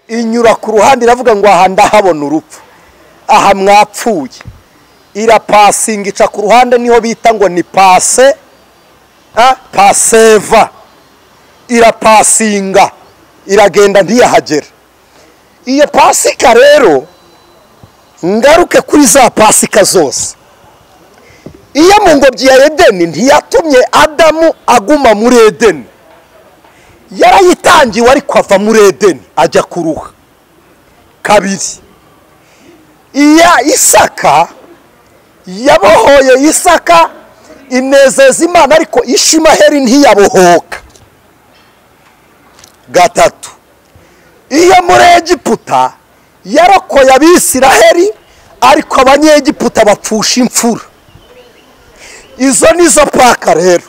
inyura ku ruhande iravuga ngo aha ndahabona urupfu, aha mwapfuye. Irapasinga ica ku ruhande niho bita ngo ni pase, paseva. Irapasinga iragenda ntiyahagera. Iyo pasika rero ngaruke kuri za pasika zose. Iyo mu ngobyi ya Edeni ntiyatumye Adamu aguma muri Edeni, yarayitangiwe ariko ava muri Edeni ajya kuruha. Kabiri, iya Isaka yabohoye Isaka inezeza Imana ariko Ishimaheli ntiyabohoka. Gatatu, iyo muri Egiputa yarokoye Abisiraheli ariko Abanyegiputa bapfusha imfura. Izo nizo paka rero.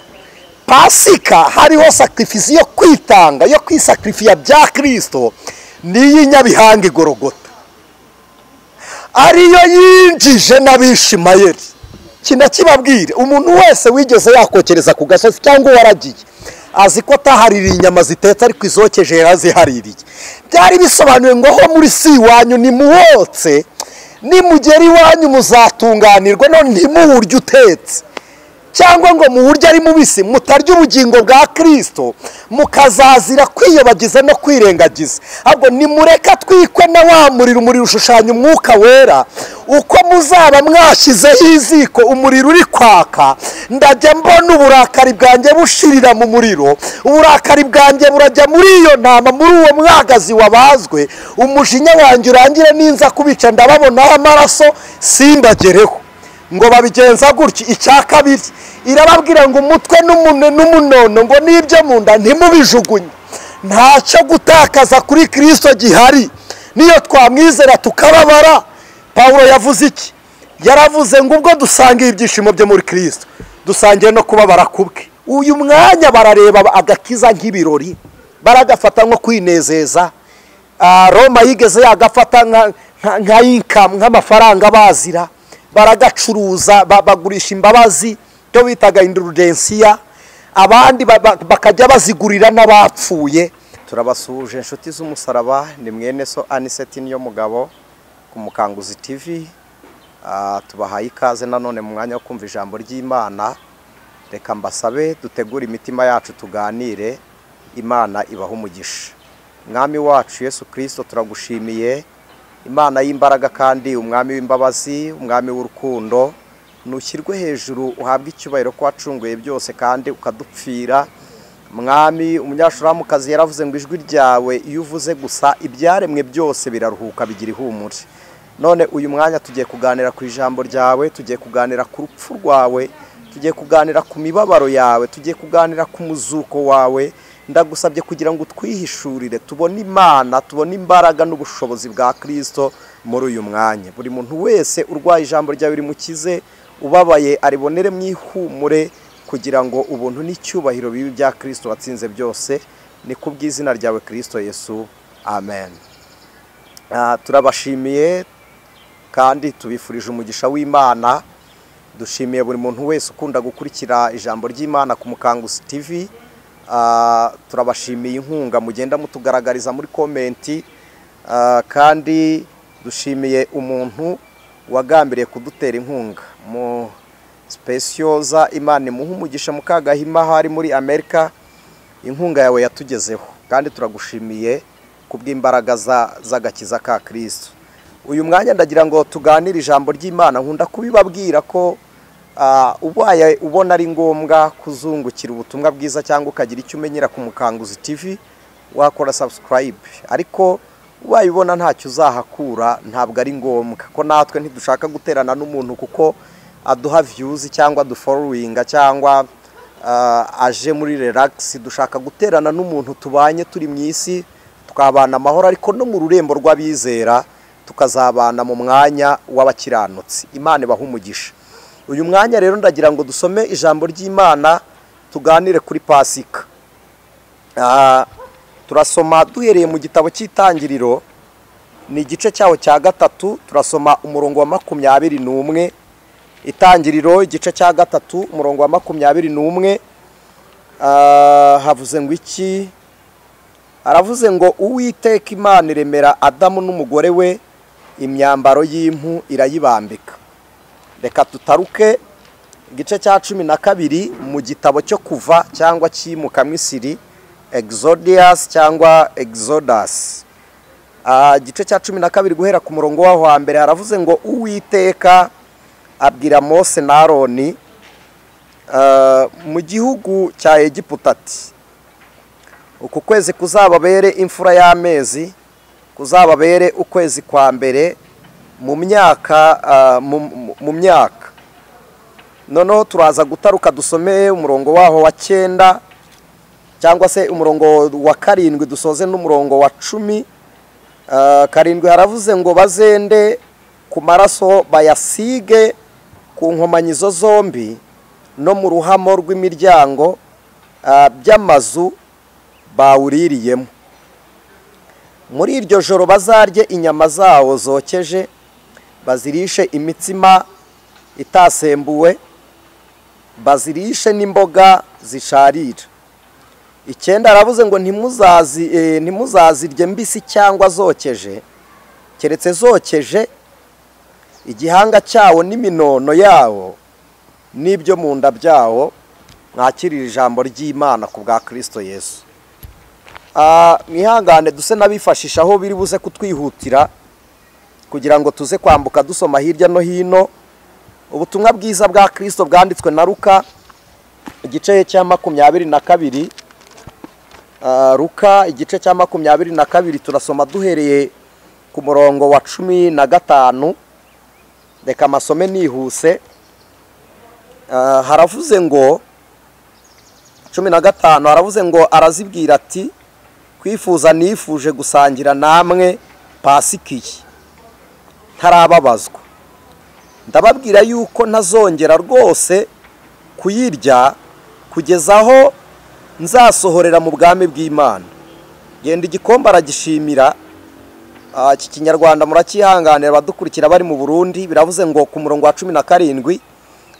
Pasika hariho sacrifice yo kwitanga, yo kwisacrifiya bya Kristo, niyi Nyabihanga igorogota ariyo yinjije n'Abishimayeli. Kina kibabwire umuntu wese wigeze yakokereza ku gasozi cyangwa waragiye azi ko taharira inyama zitetse ariko izokeje yarazihaririye. Byari bisobanuye ngo ho muri si wanyu ni muwotse, ni mugeri wanyu muzatunganirwa, none ntimuwurye utetse cyangwa ngo muwurye ari mubisi, mutarya ubugingo bwa Kristo mukazazira kwiyobagiza no kwirengagiza. Ahubwo nimureka twikwe na wa muriro, umuriro ushushanya umwuka wera. Uko muzaba mwashyizeho iziko umuriro uri kwaka, ndajya mbona uburakari bwanjye bushirira mu muriro. Uburakari bwanjye burajya muri iyo ntama, muri uwo mwagazi wabazwe. Umujinya wanjye urangire ninza kubica ndababonaho amaraso simbagereho. Ngo babigenza gutyo. Icya kabiri irababwira ngo umutwe n'umunono ngo nibyo mu nda ntimubijugunye. Ntacyo gutakaza kuri Kristo gihari, niyo twamwizera tukababara. Paulo yavuze iki? Yaravuze ngo ubwo dusangiye ibyishimo byo muri Kristo dusangiye no kubabara kubwe. Uyu mwanya barareba agakiza nk'ibirori, baragafata nko kwinezeza. Roma yigeze yagafata nka income, nk'amafaranga bazira, baragacuruza bagurisha imbabazi cyo bitaga indulgensia. Abandi bakajya bazigurira n'abapfuye. Turabasuje inshuti z'umusaraba, ni mwene so ANICET niyo mugabo ku Mukanguzi TV. Tubahaye ikaze nanone mu mwanya wo kumva ijambo ry'Imana. Reka mbasabe dutegura imitima yacu tuganire. Imana ibaha umugisha. Mwami wacu Yesu Kristo turagushimiye, Imana y'imbaraga kandi umwami w'imbabazi, umwami w'urukundo. Nushyirwe hejuru uhabwe icyubahiro ko wacunguye byose kandi ukadupfira. Mwami umunyashuramukazi yaravuze ngo ijwi ryawe iyo uvuze gusa ibyaremwe byose biraruhuka bigira ihumure. None uyu mwanya tugiye kuganira ku ijambo ryawe, tugiye kuganira ku rupfu rwawe, tugiye kuganira ku mibabaro yawe, tugiye kuganira ku muzuko wawe. Ndagusabye kugira ngo twihishurire, tubone Imana, tubone imbaraga n'ubushobozi bwa Kristo muri uyu mwanya. Buri muntu wese urwaye ijambo ryawe rimukize, ubabaye aribonere mwihumure, kugira ngo ubuntu n'icyubahiro bibi bya Kristo watsinze byose. Ni kubw'izina ryawe Kristo Yesu, amen. Turabashimiye kandi tubifurije umugisha w'Imana. Dushimiye buri muntu wese ukunda gukurikira ijambo ry'Imana ku Mukanguzi TV. Turabashimiye inkunga mugenda mutugaragariza muri komenti, kandi dushimiye umuntu wagambiriye kudutera inkunga mu specioza. Imana imuha umugisha Mukagahima hari muri Amerika. Inkunga yawe yatugezeho kandi turagushimiye kubw'imbaraga z'agakiza ka Kristo. Uyu mwanya ndagira ngo tuganire ijambo ry'Imana. Nkunda kubibabwira ko ubaye ubona ari ngombwa kuzungukira ubutumwa bwiza cyangwa ukagira icyo umenyera ku Mukanguzi TV, wakora subscribe. Ariko ubaye ubona ntacyo uzahakura, ntabwo ari ngombwa, ko natwe ntidushaka guterana n'umuntu kuko aduha views cyangwa dufollowinga cyangwa aje muri relax. Dushaka guterana n'umuntu tubanye turi mu isi, tukabana amahoro, ariko no mu rurembo rw'abizera tukazabana mu mwanya w'abakiranutsi. Imana ibaha umugisha. Uyu mwanya rero ndagira ngo dusome ijambo ry'Imana, tuganire kuri Pasika. Turasoma duhereye mu gitabo cy'Itangiriro, ni igice cyaho cya 3. Turasoma umurongo wa 21. Itangiriro igice cya 3 umurongo wa 21. Havuze ngo iki? aravuze ngo Uwiteka Imana iremera Adamu n'umugore we imyambaro y'impu irayibambika. Reka tutaruke igice cya 12 mu gitabo cyo kuva cyangwa cyimuka Misiri, Exodus cyangwa Exodus. Igice cya 12 guhera ku murongo waho wa mbere haravuze ngo Uwiteka abwira Mose na Aroni mu gihugu cya Egiputa ati, uku kwezi kuzababere imfura y'amezi, kuzababere ukwezi kwa mbere mu myaka. Noneho turaza gutaruka dusome umurongo waho wa 9 cyangwa se umurongo wa 7 dusoze n'umurongo wa 10. 7 haravuze ngo bazende ku maraso bayasige ku nkomanyizo zombi no mu ruhamo rw'imiryango by'amazu bawuririyemo. Muri iryo joro bazarye inyama zawo zokeje, bazirishe imitsima itasembuwe, bazirishe n'imboga zisharira. 9 aravuze ngo ntimuzazirye mbisi cyangwa zokeje, keretse zokeje igihanga cyawo n'iminono yawo n'ibyo mu nda byawo. Mwakirira ijambo ry'Imana ku bwa Kristo Yesu. Mwihangane duse nabifashisha aho biri buze kutwihutira kugira ngo tuze kwambuka dusoma hirya no hino. Ubutumwa bwiza bwa Kristo bwanditswe na Luka igice cya 22. Luka igice cya 22 turasoma duhereye ku murongo wa 15. Reka masome nihuse. Haravuze ngo 15 haravuze ngo arazibwira ati, kwifuza nifuje gusangira namwe Pasika ntarababazwa. Ndababwira yuko ntazongera rwose kuyirya kugeza aho nzasohorera mu bwami bw'Imana. Genda igikombe aragishimira. Iki Kinyarwanda murakihanganira badukurikira bari mu Burundi. Biravuze ngo ku murongo wa 17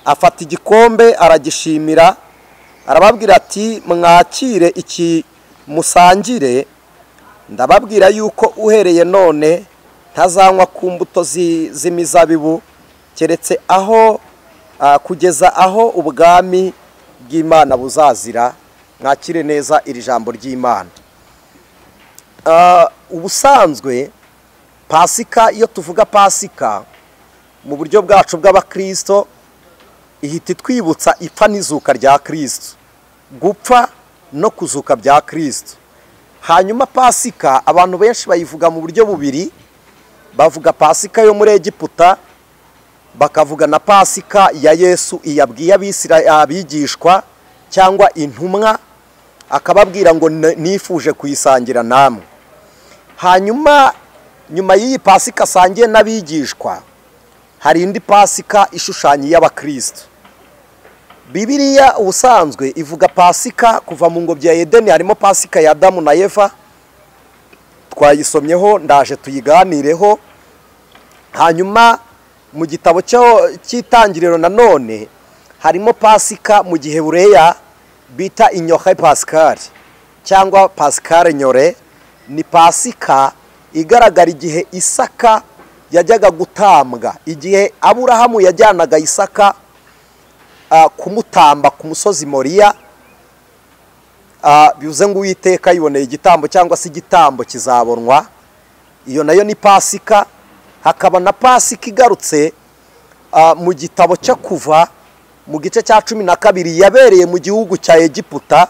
afata igikombe aragishimira, arababwira ati, mwakire iki musangire. Ndababwira yuko uhereye none ntazanywa ku mbuto z'imizabibu keretse aho kugeza aho ubwami bw'Imana buzazira. Mwakire neza iri jambo ry'Imana. Ubusanzwe Pasika, iyo tuvuga Pasika mu buryo bwacu bw'abakristo, ihita twibutsa ipfa n'izuka rya Kristo, gupfa no kuzuka bya Kristo. Hanyuma Pasika abantu benshi bayivuga mu buryo bubiri. Bavuga Pasika yo muri Egiputa, bakavuga na Pasika ya Yesu iyabwiye abigishwa cyangwa intumwa, akababwira ngo nifuje kuyisangira namwe. Hanyuma nyuma y'iyi Pasika sangiye n'abigishwa, hari indi Pasika ishushanye y'abakristo. Bibiliya ubusanzwe ivuga Pasika kuva mu ngobyi ya Edeni. Harimo Pasika ya Adamu na Eva, twayisomyeho ndaje tuyiganireho. Hanyuma mu gitabo cy'itangiriro nanone harimo Pasika mu gihe bureya bita inyohe Pascal cyangwa Pascal nyore. Ni Pasika igaragara igihe Isaka yajyaga gutambwa, igihe Aburahamu yajyanaga Isaka kumutamba ku musozi Moriya. Bivuze ngo Uwiteka yiboneye igitambo cyangwa se igitambo kizabonwa. Iyo nayo ni Pasika. Hakaba na Pasika igarutse mu gitabo cyo kuva mu gice cya 12 yabereye mu gihugu cya Egiputa.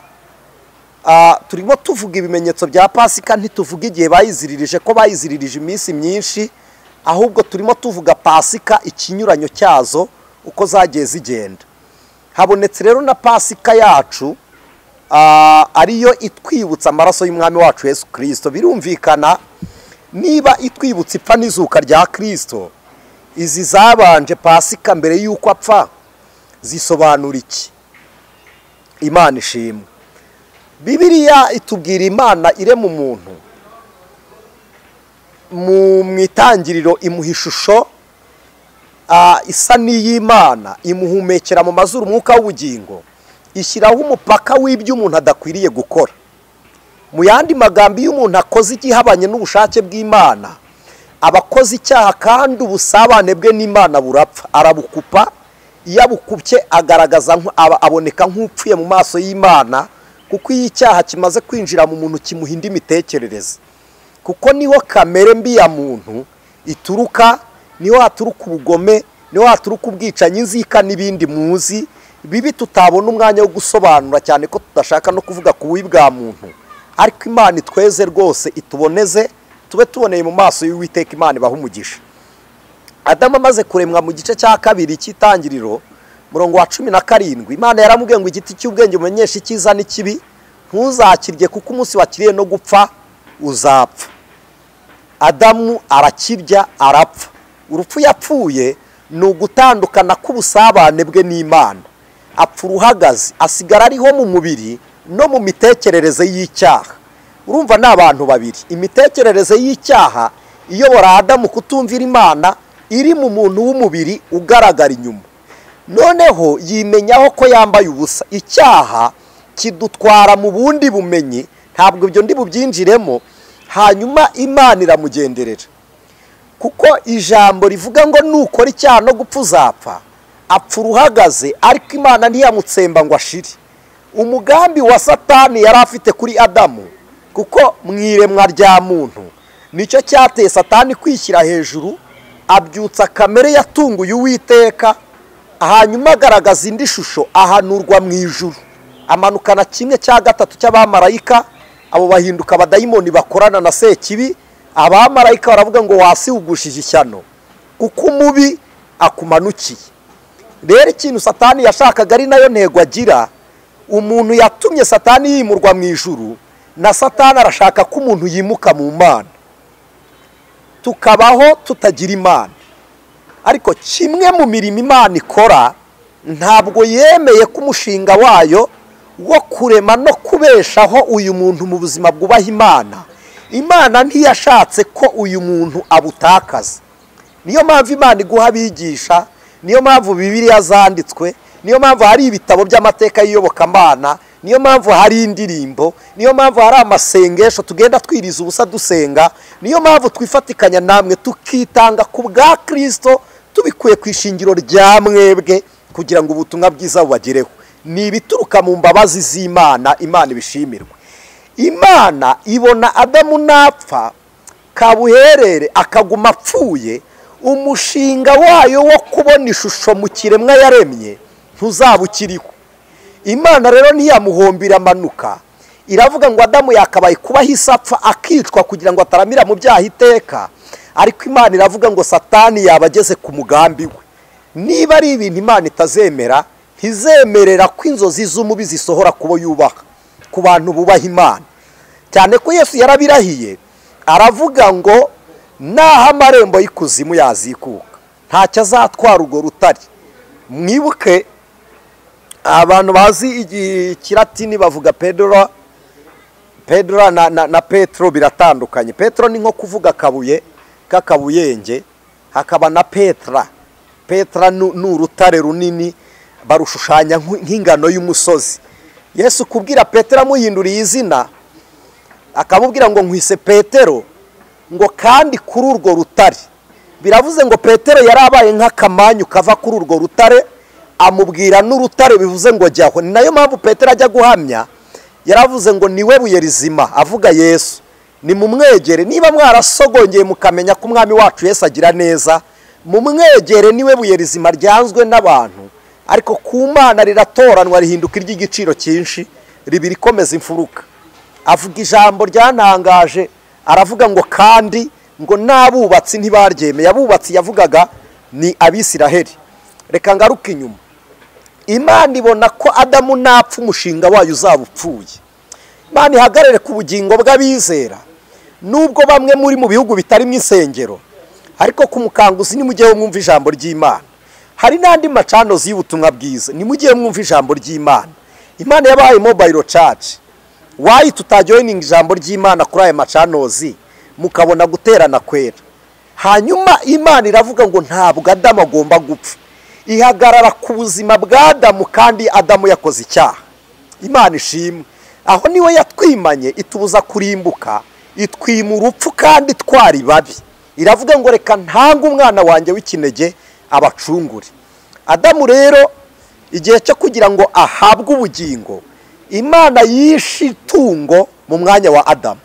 Turimo tuvuga ibimenyetso bya Pasika, ntituvuga igihe bayiziririje ko bayiziririje iminsi myinshi, ahubwo turimo tuvuga Pasika ikinyuranyo cyazo uko zagiye zigenda. Habonetse rero na Pasika yacu ariyo itwibutsa amaraso y'umwami wacu Yesu Kristo. Birumvikana niba itwibutsa ipfa n'izuka rya Kristo, izi zabanje Pasika mbere y'uko apfa zisobanura iki? Imana ishimwe. Bibiliya itubwira Imana irema umuntu mu itangiriro, imuha ishusho isa n'iy'Imana, imuhumekera mu mazuru umwuka w'ubugingo, ishyiraho umupaka w'ibyo umuntu adakwiriye gukora. mu yandi magambo iyo umuntu akoze igihabanye n'ubushake bw'Imana abakoze icyaha kandi ubusabane bwe n'Imana burapfa arabukupa iyo abukupye agaragaza aboneka nk'upfuye mu maso y'Imana kuko iyo icyaha kimaze kwinjira mu muntu kimuhinda imitekerereze kuko niho kamere mbi ya muntu ituruka niho haturuka ubugome niho haturuka ubwicanyi inzika n'ibindi muzi bibi tutabona umwanya wo gusobanura cyane ko tudashaka no kuvuga ku bubi bwa muntu ariko Imana itweze rwose ituboneze tube tuboneye mu maso y'Uwiteka Imana ibaha umugisha. Adamu amaze kuremwa mu gice cya kabiri cy'itangiriro murongo wa 17 Imana yaramubwiye ngo igiti cy'ubwenge umenyesha icyiza n'ikibi ntuzakirye kuko umunsi wakiriye no gupfa uzapfa. Adamu arakirya arapfa. Urupfu yapfuye ni ugutandukana k'ubusabane bwe n'Imana. Apfa uruhagaze asigara ariho mu mubiri no mu mitekerereze y'icyaha. Urumva n'abantu babiri. Imitekerereze y'icyaha iyobora Adamu kutumvira Imana iri mu muntu w'umubiri ugaragara inyuma. Noneho yimenyaho ko yambaye ubusa. Icyaha kidutwara mu bundi bumenyi ntabwo ibyo ndi bubyinjiremo. Hanyuma Imana iramugenderera kuko ijambo rivuga ngo nukora icyaha no gupfa uzapfa apfa uruhagaze ariko Imana ntiyamutsemba ngo ashire. Umugambi wa Satani yari afite kuri Adamu kuko mwiremwa rya muntu nicyo cyateye Satani kwishyira hejuru abyutsa kamere yatunguye Uwiteka hanyuma agaragaza indi shusho ahanurwa mu ijuru amanukana kimwe cya gatatu cy'abamarayika abo bahinduka abadayimoni bakorana na Sekibi. Abamarayika baravuga ngo wasi ugushije ishyano kuko umubi akumanukiye. Rero ikintu Satani yashakaga ari nayo ntego agira umuntu yatumye Satani yimurwa mu ijuru na Satani arashaka ko umuntu yimuka mu Mana tukabaho tutagira Imana. Ariko kimwe mu mirimo Imana ikora ntabwo yemeye ko umushinga wayo wo kurema no kubeshaho uyu muntu mu buzima bwubaha Imana. Imana ntiyashatse ko uyu muntu abutakaza. Niyo mpamvu Imana iguha abigisha, niyo mpamvu Bibiliya zanditswe, niyo mpamvu hari ibitabo by'amateka y'iyobokamana, niyo mpamvu hari indirimbo, niyo mpamvu hari amasengesho tugenda twiriza ubusa dusenga, niyo mpamvu twifatikanya namwe tukitanga ku bwa Kristo tubikuye ku ishingiro rya mwebwe kugira ngo ubutumwa bwiza bubagereho. Ni ibituruka mu mbabazi z'Imana, Imana ibishimirwe. Imana ibona Adamu napfa kabuherere akaguma apfuye umushinga wayo wo kubona ishusho mu kiremwa yaremye ntuzabukiriho. Imana rero ntiyamuhombira amanuka iravuga ngo Adamu yakabaye kuba hisapfa akicwa kugira ngo ataramira mu byaha iteka. Ariko Imana iravuga ngo Satani yabageze ku mugambi we. Niba ari ibintu Imana itazemera ntizemerera ko inzozi z'umubi zisohora kubo yubaha ku bantu bubaha Imana. Cyane ko Yesu yarabirahiye aravuga ngo naho amarembo y'ikuzimu yazikuka ntacyo azatwara urwo rutare. Mwibuke abantu bazi ikilatini bavuga Pedro na Petro biratandukanye. Petro ni nko kuvuga kabuye kakabuyenge, hakaba na Petra ni urutare runini barushushanya nk'ingano y'umusozi. Yesu kubwira Petero amuhinduriye izina akamubwira ngo nkwise Petero ngo kandi kuri urwo rutare. Biravuze ngo Petero yarabaye nk'akamanyu kava kuri urwo rutare amubwira n'urutare bivuze ngo jyaho. Ni nayo mpamvu Petero ajya guhamya yaravuze ngo niwe buye rizima avuga Yesu. Ni mumwegere niba mwarasogongeye mukamenya ko umwami wacu Yesu agira neza mumwegere niwe buye rizima ryanzwe n'abantu ariko ku Mana riratoranwa rihinduka iry'igiciro cyinshi ribiri komeza imfuruka. Avuga ijambo ryanangaje aravuga ngo kandi ngo nabubatsi ntibaryemeye. Abubatsi yavugaga ni Abisiraheli. Reka ngaruka inyuma. Imana ibona ko Adamu napfa umushinga wayo uzabupfuye. Imana ihagarare ku bugingo bw'abizera nubwo bamwe muri mu bihugu bitarimo insengero ariko kumukanguzi nimugiye mwumva ijambo ry'Imana. Hari nandi macanozi y'ubutumwa bwiza nimugiye mwumva ijambo ry'Imana. Imana yabaye mobile church. Why tutajoining ijambo ry'Imana kuri aya macanozi mukabona guterana kwera. Hanyuma Imana iravuga ngo ntabwo Adamu agomba gupfa. Ihagarara ku buzima bwa Adamu kandi Adamu yakoze icyaha. Imana ishimwe. aho niwe yatwimanye itubuza kurimbuka, itwima urupfu kandi twari babi. Iravuga ngo reka ntanga umwana wanjye w'ikinege abacungure. Adamu rero igihe cyo kugira ngo ahabwe ubugingo, Imana yishe itungo mu mwanya wa Adamu.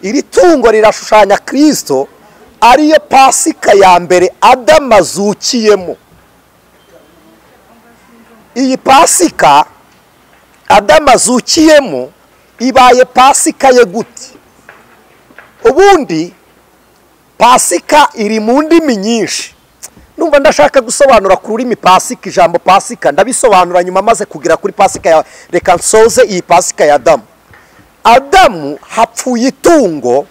Iri tungo rirashushanya Kristo, ariyo Pasika ya mbere Adamu azukiyemo. Iyi Pasika Adamu azukiyemo ibaye Pasika ye gute? Ubundi Pasika iri mu ndimi nyinshi. Numva ndashaka gusobanura ku rurimi Pasika, ijambo Pasika ndabisobanura nyuma maze kugira kuri Pasika ya reka nsoze iyi Pasika ya Adamu. Adamu hapfuye itungo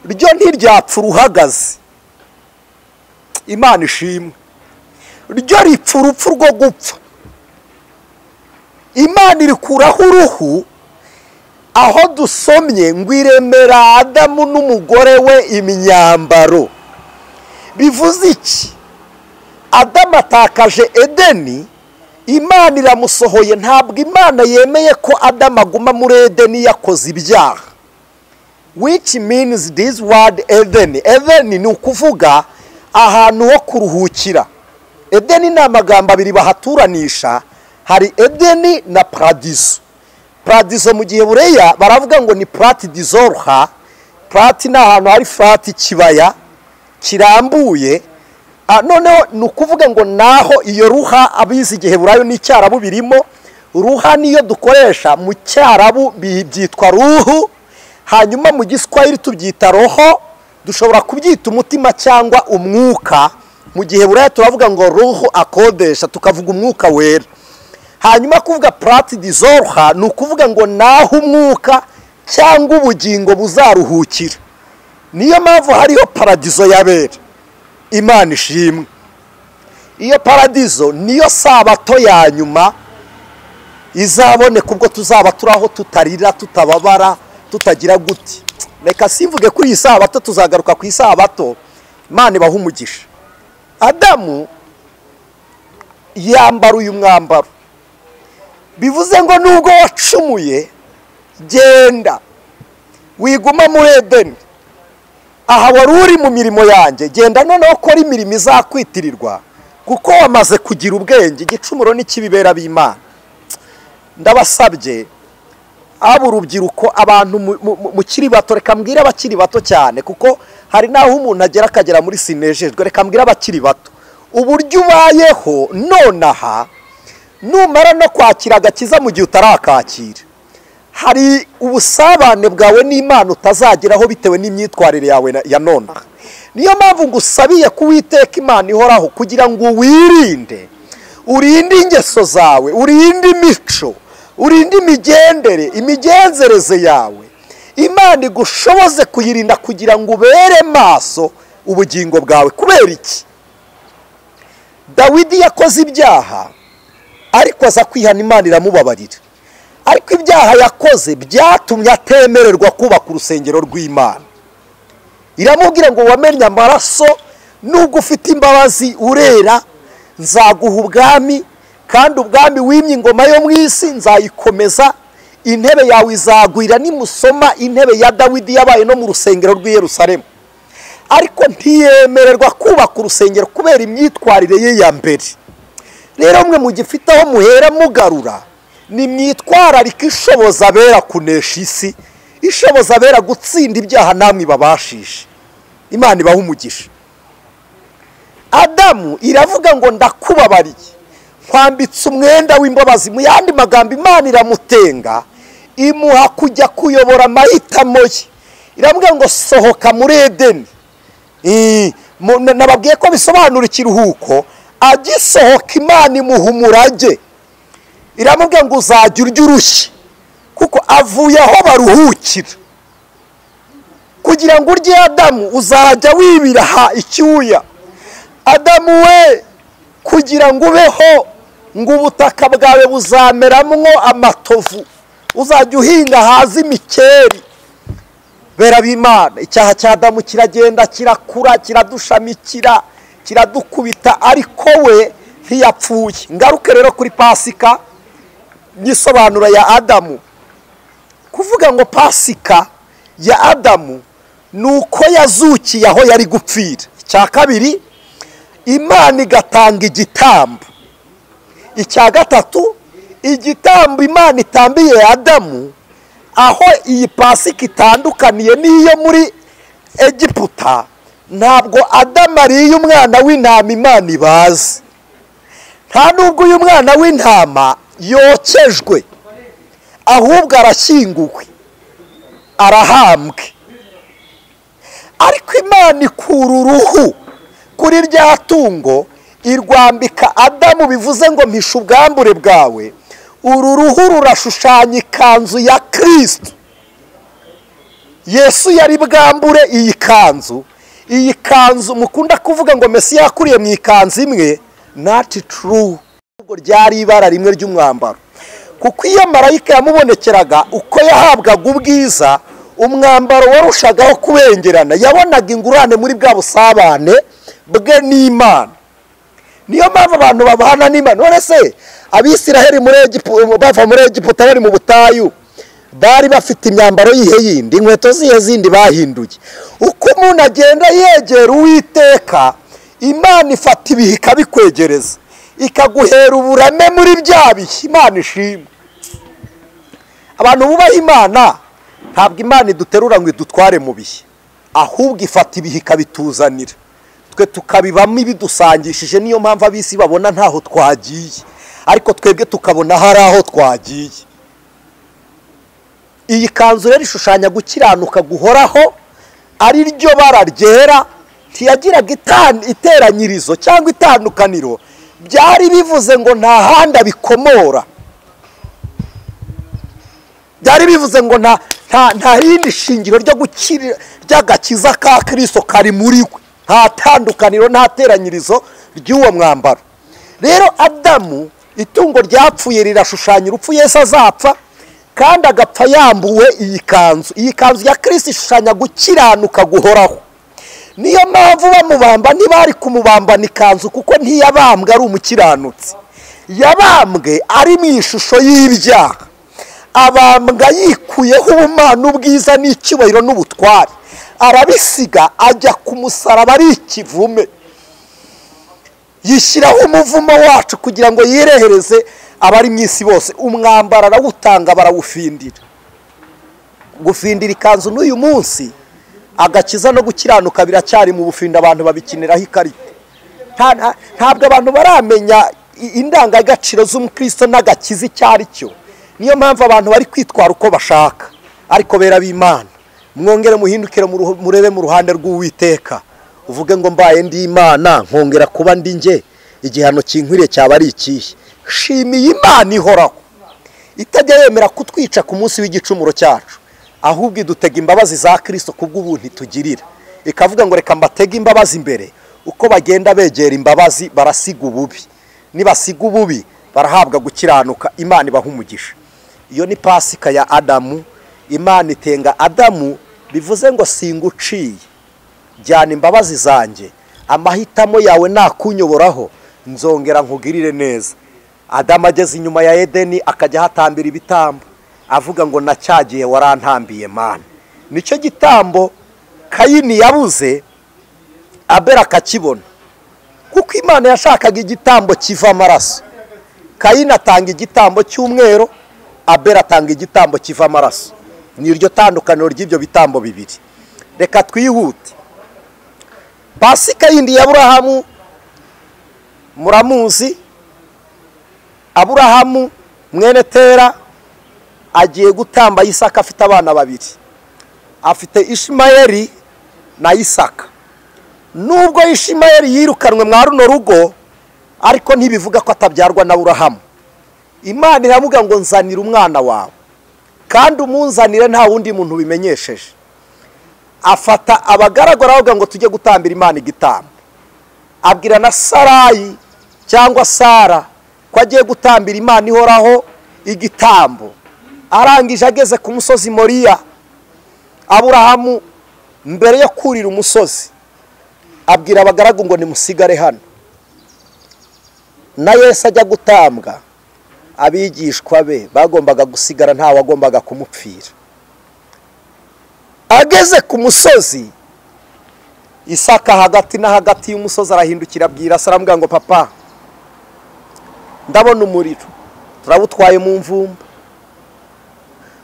ryo ntiryapfa uruhagaze. Imana ishimwe. Ryo ripfa urupfu rwo gupfa. Imana irikuraho uruhu, aho dusomye ngo iremera Adamu n'umugore we imyambaro. Bivuze iki? Adamu atakaje Edeni, Imana iramusohoye. Ntabwo Imana yemeye ko Adamu aguma muri Edeni yakoze ibyaha. Which means this word Eden. Eden ni ukuvuga ahantu ho kuruhukira. Edeni ni amagambo abiri bahaturanisha. Hari Edeni na Paradiso. Paradiso mu gihe bureya baravuga ngo ni Prat dizorha. Prat ni ahantu hari flat kibaya kirambuye. Noneho ni ukuvuga ngo naho iyo ruha abizi igihe burayo n'icyarabu birimo. Ruha niyo dukoresha mu cyarabu byitwa ruhu, hanyuma mu Giswahili tubyita roho. Dushobora kubyita umutima cyangwa umwuka. Mu gihe burayo turavuga ngo ruhu akodesha, tukavuga umwuka wera. Hanyuma kuvuga Prat dizorha ni ukuvuga ngo naho umwuka cyangwa ubugingo buzaruhukira. Niyo mpamvu hariho paradizo yabera. Imana ishimwe. Iyo paradizo niyo sabato ya nyuma izaboneka ubwo tuzaba turaho tutarira, tutababara, tutagira guti. Reka simvuge kuri iyi sabato, tuzagaruka ku isabato. Imana ibaha umugisha. Adamu yambara uyu mwambaro. Bivuze ngo nubwo wacumuye, genda wiguma muri Edeni. Aha wari uri mu mirimo yanjye, genda noneho kora imirimo izakwitirirwa, kuko wamaze kugira ubwenge. Igicumuro n'ikibibera b'Imana. Ndabasabye abo urubyiruko, abantu mukiri bato, reka mbwira abakiri bato cyane, kuko hari naho umuntu agera akagera muri sinejejwe. Reka mbwira abakiri bato uburyo ubayeho nonaha, numara no kwakira agakiza mu gihe utarakakira, hari ubusabane bwawe n'Imana utazageraho bitewe n'imyitwarire yawe ya nonaha. Niyo mpamvu ngusabiye kuwiteka Imana ihoraho kugira ngo wirinde, urinde ingeso zawe, urinde imico, urinde imigendere, imigenzereze yawe. Imana igushoboze kuyirinda kugira ngo ubere maso ubugingo bwawe. Kubera iki? Dawidi yakoze ibyaha ariko aza kwihana, Imana iramubabarira. Ariko ibyaha yakoze byatumye atemererwa kubaka urusengero rw'Imana. Iramubwira ngo wamenye amaraso, nubwo ufite imbabazi urera, nzaguha ubwami, kandi ubwami wimye ingoma yo mu isi nzayikomeza. Intebe yawe izagwira. Nimusoma intebe ya Dawidi yabaye no mu rusengero rw'i Yerusalemu. Ariko ntiyemererwa kubaka urusengero kubera imyitwarire ye ya mbere. Rero mwe mugifite aho muhera mugarura, ni imyitwararike ishoboza abera kunesha isi, ishoboza abera gutsinda ibyaha namwe babashishe. Imana ibaha umugisha. Adamu iravuga ngo ndakubabariye, kwambitse umwenda w'imbabazi. Mu yandi magambo Imana iramutenga, imuha kujya kuyobora amahitamo ye. Iravuga ngo sohoka muri Edeni. Nababwiye ko bisobanura ikiruhuko. Agisohoka Imana imuha umurage. Iramubwira ngo uzajya urya urushyi, kuko avuye aho baruhukira. Kugira ngo urye Adamu uzajya wibiraha icyuya. Adamu we, kugira ngo ubeho, ngo ubutaka bwawe buzameramwo amatovu, uzajya uhinga haza imikeri. Bera b'Imana, icyaha cya Adamu kiragenda kirakura, kiradushamikira, kiradukubita, ariko we ntiyapfuye. Ngaruke rero kuri Pasika nyisobanura ya Adamu. kuvuga ngo Pasika ya Adamu nuko yazukiye aho yari gupfira. Icya kabiri, Imana igatanga igitambo. Icya gatatu, igitambo Imana itambiye Adamu, aho iyi Pasika itandukaniye n'iyo muri Egiputa, ntabwo Adamu ariye umwana w'intama Imana ibaze, nta nubwo uyu mwana w'intama yokejwe, ahubwo arashyinguwe, arahambwe. Ariko Imana ikura uruhu kuri rya tungo irwambika Adamu, bivuze ngo mpisha ubwambure bwawe. Uru ruhu rurashushanya ikanzu ya Kristo. Yesu yari bwambure iyi kanzu. Iyi kanzu mukunda kuvuga ngo Mesiya yakuriye mu ikanzu imwe, not true. Ubwo ryari ibara rimwe ry'umwambaro, kuko iyo marayika yamubonekeraga uko yahabwaga ubwiza, umwambaro warushagaho kubengerana, yabonaga ingurane muri bwa busabane bwe n'Imana. Niyo mpamvu abantu babana n'Imana. None se Abisiraheli bava muri Egiputa bari mu butayu, bari bafite imyambaro yihe yindi, inkweto zihe zindi bahinduye. Uko umuntu agenda yegera Uwiteka, Imana ifata ibihe ikabikwegereza, ikaguhera uburame muri bya bihe. Imana ishimwe. Abantu bubaha Imana, ntabwo Imana iduterura ngo idutware mu bihe, ahubwo ifata ibihe ikabituzanira, twe tukabibamo ibidusangishije. Niyo mpamvu abisi babona ntaho twagiye, ariko twebwe tukabona hari aho twagiye. Iyi kanzu rero ishushanya gukiranuka guhoraho, ari ryo bara ryera. Ntiyagiraga iteranyirizo cyangwa itandukaniro, byari bivuze ngo nta handi bikomora, byari bivuze ngo nta rindi shingiro ryo gukira ry'agakiza ka Kristo kari muri we, nta tandukaniro, nta teranyirizo ry'uwo mwambaro. Rero Adamu, itungo ryapfuye rirashushanya urupfu Yesu azapfa, kandi agapfa yambuwe iyi kanzu. Iyi kanzu ya Kristo ishushanya gukiranuka guhoraho. Niyo mpamvu bamubamba ntibari kumubambana ikanzu, kuko ntiyabambwe ari umukiranutsi, yabambwe ari mu ishusho y'ibyaha. Abambwa yikuyeho ubumana, ubwiza n'icyubahiro n'ubutware, arabisiga ajya ku musaraba ari ikivume, yishyiraho umuvumo wacu kugira ngo yirehereze abari mu isi bose. Umwambaro arawutanga, barawufindira. Gufindira ikanzu n'uyu munsi, agakiza no gukiranuka biracyari mu bufinda, abantu babikiniraho ikarita. Ntabwo abantu baramenya indangagaciro z'umukristo n'agakiza icyo ari cyo. Niyo mpamvu abantu bari kwitwara uko bashaka. Ariko bera b'Imana, mwongere muhindukire murebe mu ruhande rw'Uwiteka, uvuge ngo mbaye ndi Imana nkongera kuba ndi nge, igihano kinkwiriye cyaba ari ikihe? Shimiye Imana ihoraho, itajya yemera kutwica ku munsi w'igicumuro cyacu, ahubwo idutega imbabazi za Kristo kubw'ubuntu itugirira. Ikavuga ngo reka mbatege imbabazi imbere, uko bagenda begera imbabazi barasiga ububi, nibasiga ububi barahabwa gukiranuka. Imana ibaha umugisha. Iyo ni Pasika ya Adamu. Imana itenga Adamu, bivuze ngo singuciye, jyana imbabazi zanjye, amahitamo yawe nakunyoboraho, nzongera nkugirire neza. Adamu ageze inyuma ya Edeni, akajya hatambira ibitambo, avuga ngo nacyagiye warantambiye Mana. Nicyo gitambo Kayini yabuze, Abeli akakibona, kuko Imana yashakaga igitambo kiva amaraso. Kayini atanga igitambo cy'umwero, Abeli atanga igitambo kiva amaraso. Ni iryo tandukaniro ry'ibyo bitambo bibiri. Reka twihute. Pasika yindi ya Aburahamu muramuzi. Aburahamu mwene Tera agiye gutamba Isaka, afite abana babiri, afite Ishimayeli na Isaka. Nubwo Ishimayeli yirukanwe mwa runo rugo, ariko ntibivuga ko atabyarwa na Aburahamu. Imana iravuga ngo nzanira umwana wawe, kandi umunzanire nta wundi muntu bimenyesheje. Afata abagaragara avuga ngo tujye gutambira Imana igitambo. Abwira na Sarayi cyangwa Sara ko agiye gutambira Imana ihoraho igitambo. Arangije ageze ku musozi Moriya, Aburahamu mbere yo kurira umusozi abwira abagaragu ngo nimusigare hano. Na Yesu ajya gutambwa, abigishwa be bagombaga gusigara, nta wagombaga kumupfira. ageze ku musozi Isaka hagati na hagati y'umusozi arahindukira abwira se aramubwira ngo papa ndabona umuriro turawutwaye mu mvumba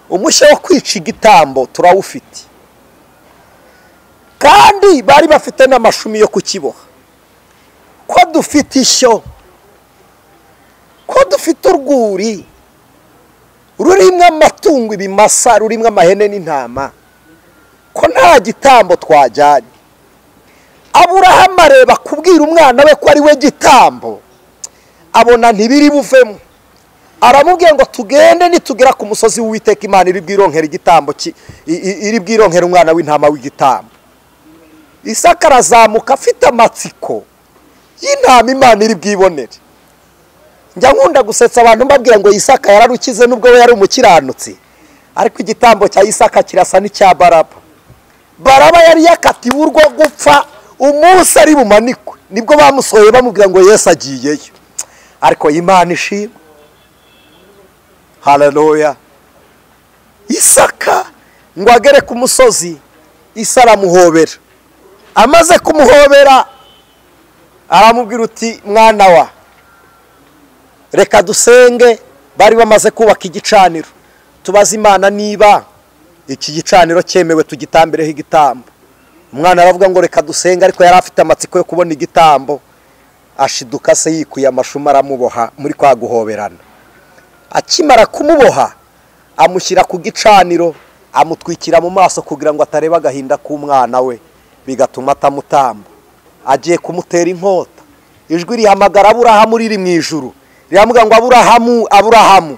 umushyo wo kwica igitambo turawufite kandi bari bafite n'amashumi yo kukiboha ko dufite ishyo ko dufite urwuri rurimo amatungo ibimasa rurimo amahene n'intama ko nta gitambo twajyanye Aburahamu areba kubwira umwana we ko ari we gitambo abona ntibiri buvemo aramubwiye ngo tugende nitugera ku musozi w'Uwiteka Imana iri bwironkera igitambo iri bwironkera umwana w'intama w'igitambo Isaka arazamuka afite amatsiko y'intama Imana iri bwibonere njya nkunda gusetsa abantu mbabwira ngo Isaka yararukize nubwo we yari umukiranutsi ariko igitambo cya Isaka kirasa n'icya Baraba yari yakatiwe urwo gupfa umunsi ari bumanikwe nibwo bamusohoye bamubwira ngo Yesu agiyeyo ariko Imana ishimwe haleluya Isaka ngo agere ku musozi Isa aramuhobera amaze kumuhobera aramubwira uti mwana wa reka dusenge bari bamaze kubaka igicaniro tubaza Imana niba iki gicaniro cyemewe tugitambireho igitambo umwana aravuga ngo reka dusenge ariko yari afite amatsiko yo kubona igitambo ashiduka se yikuye amashuma aramuboha muri kwa guhoberana akimara kumuboha amushyira ku gicaniro amutwikira mu maso kugira ngo atareba agahinda k'umwana we bigatuma atamutamba agiye kumutera inkota ijwi rihamagara Aburahamu riri mu ijuru riramubwira ngo Aburahamu Aburahamu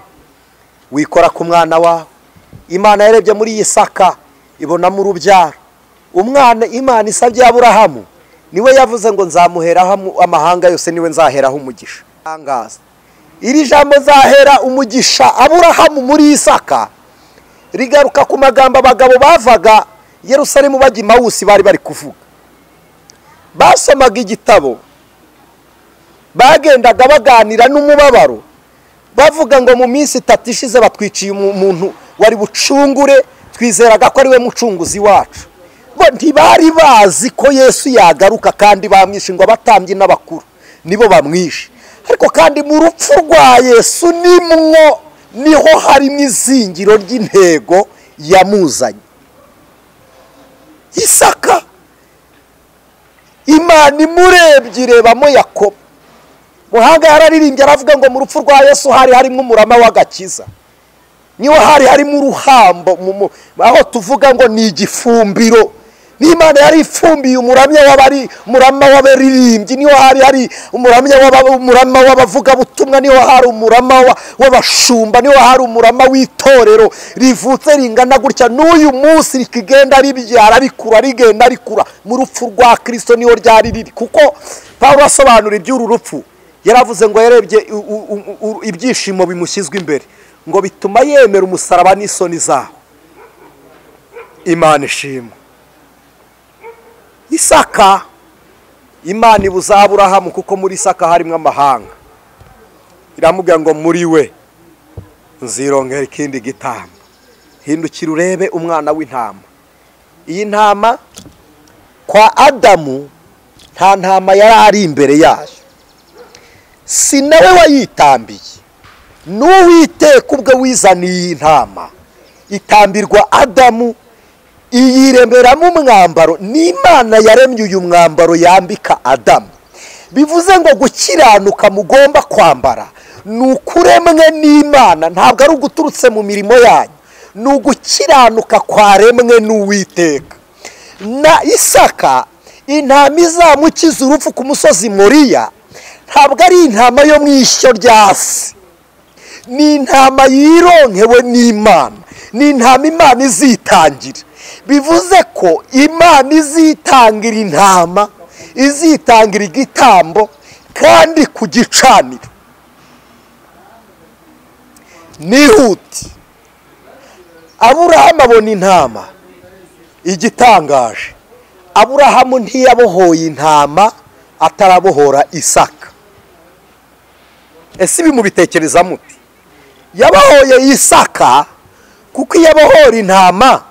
wikora ku mwana wawe Imana yarebye muri Isaka ibona mu rubyaro umwana Imana isabye Aburahamu niwe yavuze ngo nzamuheraho amahanga yose niwe nzaheraho umugisha angaza iri jambo zahera umugisha Aburahamu muri Isaka rigaruka ku magambo abagabo bavaga Yerusalemu bajya Emawusi bari kuvuga basomaga igitabo bagendaga baganira n'umubabaro bavuga ngo mu minsi 3 ishize batwiciye umuntu wari bucungure twizeraga ko ari we mucunguzi wacu bo ntibari bazi ko Yesu yagaruka kandi bamwishe ngo abatambyi n'abakuru nibo bamwishe ariko kandi mu rupfu rwa Yesu niho harimo izingiro ry'intego yamuzanye Isaka Imana imurebye irebamo Yakobo muhanga yararirimbye aravuga ngo mu rupfu rwa Yesu hari harimo umurama w'agakiza niho hari harimo uruhambo aho tuvuga ngo ni igifumbiro n'Imana yari ifumbiye umuramya w'abaririmbyi niho hari umurama w'abavuga butumwa niho hari umurama w'abashumba niho hari umurama w'itorero rivutse ringana gutya n'uyu munsi rikigenda ribyara rikura rigenda rikura mu rupfu rwa Kristo niho ryari riri kuko Pawulo asobanura iby'uru rupfu yaravuze ngo yarebye ibyishimo bimushyizwe imbere ngo bituma yemera umusaraba n'isoni zaho Imana ishimwe Isaka Imana ibuza Aburahamu kuko muri Isaka harimo amahanga iramubwira ngo muri we nzirongera ikindi gitambo hindukira urebe umwana w'intama iyi ntama kwa Adamu nta ntama yari ari imbere yayo si nawe wayitambiye n'Uwiteka ubwo wizaniye intama itambirwa Adamu iyiremberamo umwambaro n'Imana yaremye uyu mwambaro yambika Adamu bivuze ngo gukiranuka mugomba kwambara nukuremwe n'Imana ntabwo ari uguturutse mu mirimo yanyu nugukiranuka kwaremwe n'Uwiteka na Isaka intama izamukiza urupfu ku musozi Moriya ntabwo ari intama yo mu ishyo ryasi ni intama yironkewe n'Imana ni intama Imana izitangira bivuze ko Imana izitangira intama izitangira igitambo kandi ku gicaniro nihuti Aburahamu abona intama igitangaje Aburahamu ntiyabohoye intama atarabohora Isaka ese bimubitekereza muti yabohoye Isaka kuko yabohora intama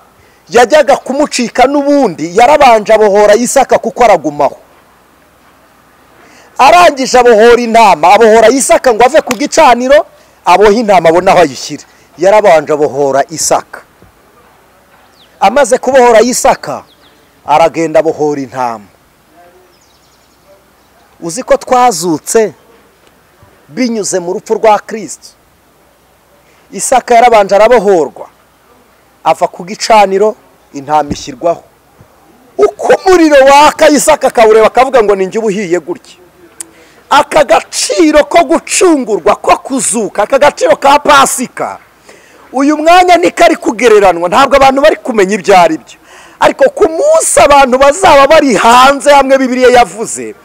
yajyaga kumucika n'ubundi yarabanje abohora Isaka kuko aragumaho. Arangije abohora intama, abohora Isaka ngo ave ku gicaniro, aboha intama abona aho ayishyira. Yarabanje abohora Isaka. Amaze kubohora Isaka aragenda abohora intama. Uzi ko twazutse binyuze mu rupfu rwa Kristo. Isaka yarabanje arabohorwa, ava ku gicaniro, intama ishyirwaho. Uko umuriro waka Isaka akawureba akavuga ngo ninjye ubuhiye gutya. Aka gaciro ko gucungurwa, ko kuzuka, aka gaciro ka Pasika, uyu mwanya nikari kugereranwa, ntabwo abantu bari kumenya ibyo ari byo. Ariko ku munsi abantu bazaba bari hanze hamwe Bibiliya yavuze,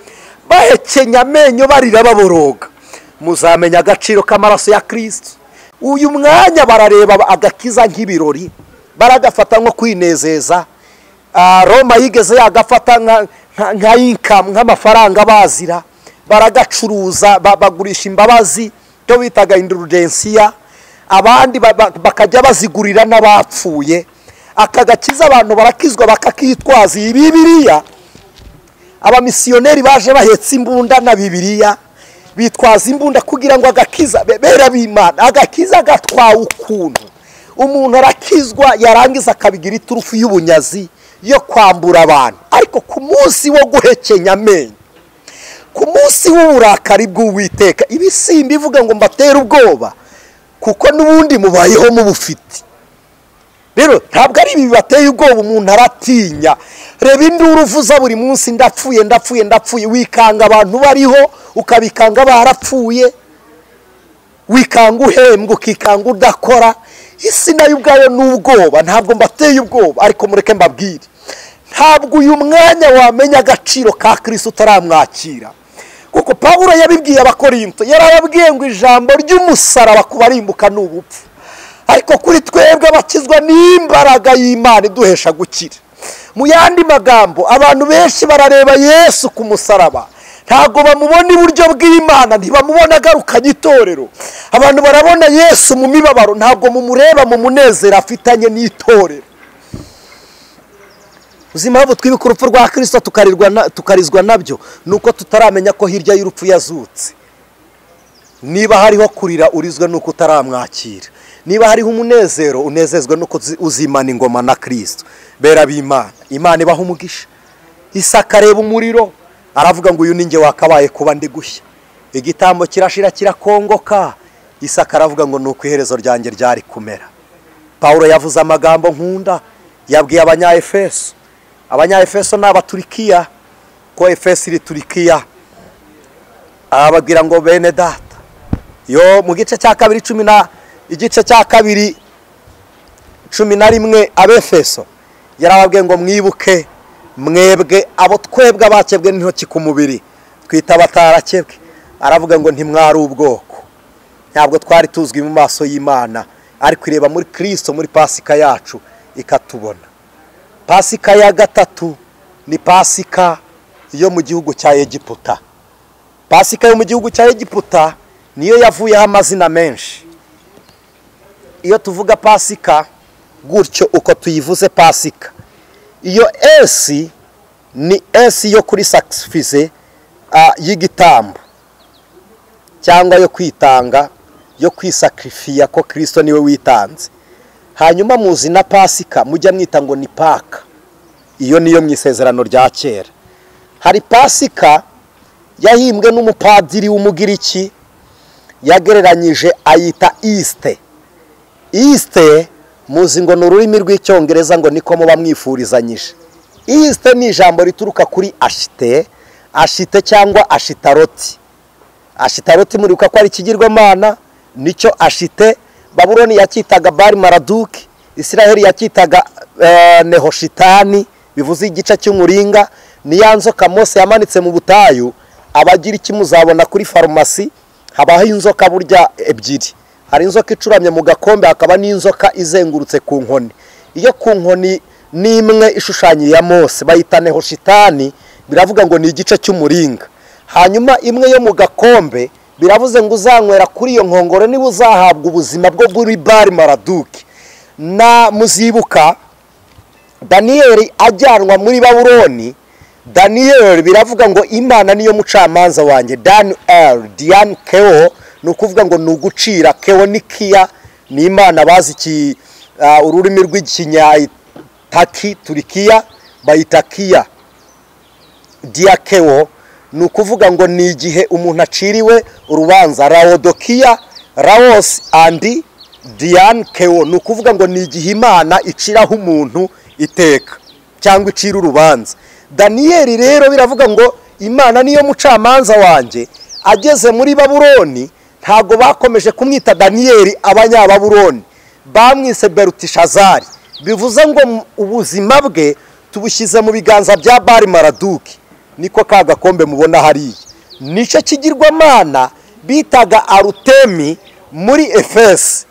bahekenya amenyo barira baboroga, muzamenya agaciro k'amaraso ya Kristo. Uyu mwanya barareba agakiza nk'ibirori, baragafata nko kwinezeza. Roma yigeze yagafata nka income, nk'amafaranga bazira, baragacuruza, bagurisha imbabazi cyo bitaga indulgensia, abandi bakajya bazigurira n'abapfuye. Akagakiza abantu barakizwa bakakitwaza iyi Bibiliya. Abamisiyoneri baje bahetse imbunda na Bibiliya, bitwaza imbunda kugira ngo agakiza bera b'Imana, agakiza gatwawe ukuntu umuntu arakizwa yarangiza akabigira iturufu y'ubunyazi yo kwambura abantu. Ariko ku munsi wo guhekenya amenyo, ku munsi w'uburakari bw'Uwiteka, ibisimba ivuga ngo mbatera ubwoba kuko n'ubundi mubayeho mu bufiti. Rero ntabwo ari ibi bateye ubwoba, umuntu aratinya. Reba induru uvuza buri munsi, ndapfuye ndapfuye ndapfuye, wikanga abantu bariho ukabikanga barapfuye, wikanga uhembwa ukikanga udakora. Isi nayo ubwayo n'ubwoba, ntabwo mbateye ubwoba. Ariko mureke mbabwire, ntabwo uyu mwanya wamenya agaciro ka Kristo utaramwakira. Kuko Pawulo yabibwiye Abakorinto, yarababwiye ngo ijambo ry'umusaraba kubarimbuka n'ubupfu, ariko kuri twebwe bakizwa n'imbaraga y'Imana iduhesha gukira. Mu yandi magambo, abantu benshi barareba Yesu ku musaraba, ntabwo bamubona iburyo bw'Imana, ntibamubona agarukanye itorero. Abantu barabona Yesu mu mibabaro, ntabwo mumureba mu munezero afitanye n'itorero. Uzima abo twibuka urupfu rwa Kristo tukarizwa nabyo, nuko tutaramenya ko hirya y'urupfu yazutse. Niba hariho kurira urizwe nuko utaramwakira, niba hariho umunezero unezezwe nuko uzimana ingoma na Kristo. Bera b'Imana, Imana ibaha umugisha. Isaka areba umuriro aravuga ngo uyu ninjye wakabaye kuba ndi gushya. Igitambo kirashira kirakongoka, Isaka aravuga ngo nuko iherezo ryanjye ryari kumera. Paulo yavuze amagambo nkunda, yabwiye Abanya-Efeso. Abanya-Efeso n'Abaturikiya, ko Efeso iri Turikiya, ababwira ngo bene data, yo mu gice cya kabiri igice cya kabiri 11 Abefeso yarababwiye ngo mwibuke mwebwe abo twebwe abakebwe n'intoki ku mubiri twita batarakebwe. Aravuga ngo ntimwari ubwoko, ntabwo twari tuzwi mu maso y'Imana, ariko ireba muri Kristo, muri Pasika yacu ikatubona. Pasika ya gatatu ni Pasika yo mu gihugu cya Egiputa. Pasika yo mu gihugu cya Egiputa niyo yavuyeho amazina menshi. Iyo tuvuga Pasika gutyo uko tuyivuze Pasika, iyo esi ni esi yo kuri sacrifice y'igitambo cyangwa yo kwitanga, yo kwisacrifiya ko Kristo niwe witanze. Hanyuma muzi na Pasika mujya mwita ngo ni Paka, iyo niyo mu isezerano rya kera. Hari Pasika yahimbwe n'umupadiri w'Umugiriki, yagereranyije ayita Easter. Easter muzi ngo n'ururimi rw'Icyongereza ngo niko muba mwifurizanyije. Easter ni ijambo rituruka kuri ashite cyangwa ashitaroti. Ashitaroti muribuka ko ari ikigirwamana, nicyo ashite. Babuloni yakitaga Bari Maraduki, Isiraheli yakitaga Nehoshitani, bivuze igice cy'umuringa. Ni ya nzoka Mose yamanitse mu butayu. Abagira iki muzabona kuri farumasi habaho inzoka burya ebyiri. Hari inzoka icuramye mu gakombe, hakaba n'inzoka izengurutse ku nkoni. Iyo ku nkoni nimwe ishushanye ya Mose bayita Nehoshitani, biravuga ngo ni igice cy'umuringa. Hanyuma imwe yo mu gakombe biravuze ngo uzanywera kuri iyo nkongoro niba uzahabwa ubuzima bwo kuri Bari Maraduki. Na muzibuka Daniyeli ajyanwa muri Babuloni. Daniyeli biravuga ngo Imana niyo mucamanza wanjye. Dian Keo ni ukuvuga ngo ni ugucira. Keo ni Kia, ni Imana bazi ki ururimi rw'ikinyataki Turikiya bayita Kia. Dia Keo ni ukuvuga ngo ni igihe umuntu aciriwe urubanza. Laodikiya, Laos and Dian Keo ni ukuvuga ngo ni igihe Imana iciraho umuntu iteka cyangwa icira urubanza. Daniyeli rero biravuga ngo Imana niyo mucamanza wanjye. Ageze muri Babuloni ntago bakomeje kumwita Daniyeli abanyababuloni, bamwise Belutishazari. Bivuze ngo ubuzima bwe tubushyize mu biganza bya Bari Maraduki. Niko ka gakombe mubona hariya nicyo kigirwamana bitaga Arutemi muri Efesi.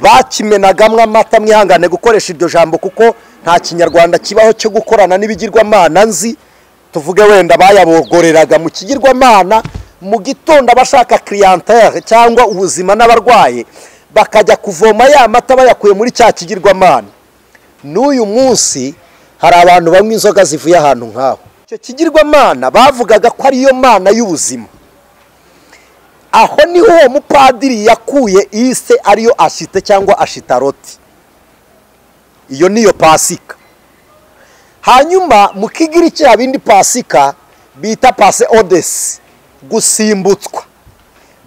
Bakimenagamwe amata, mwihangane gukoresha iryo jambo kuko nta kinyarwanda kibaho cyo gukorana n'ibigirwamana nzi. Tuvuge wenda bayabogoreraga mu kigirwamana mu gitondo abashaka clientele cyangwa ubuzima n'abarwaye bakajya kuvoma ya mata bayakuye muri cya kigirwamana. N'uyu munsi hari abantu bamwe inzoga zivuye ahantu nkaho. Icyo kigirwamana bavugaga ko ari yo mana y'ubuzima. Aho niho uwo mupadiri yakuye ise ariyo Ashite cyangwa Ashitaroti. Iyo niyo Pasika. Hanyuma mu Kigiriki abindi Pasika bita Pase Odesi, gusimbutswa.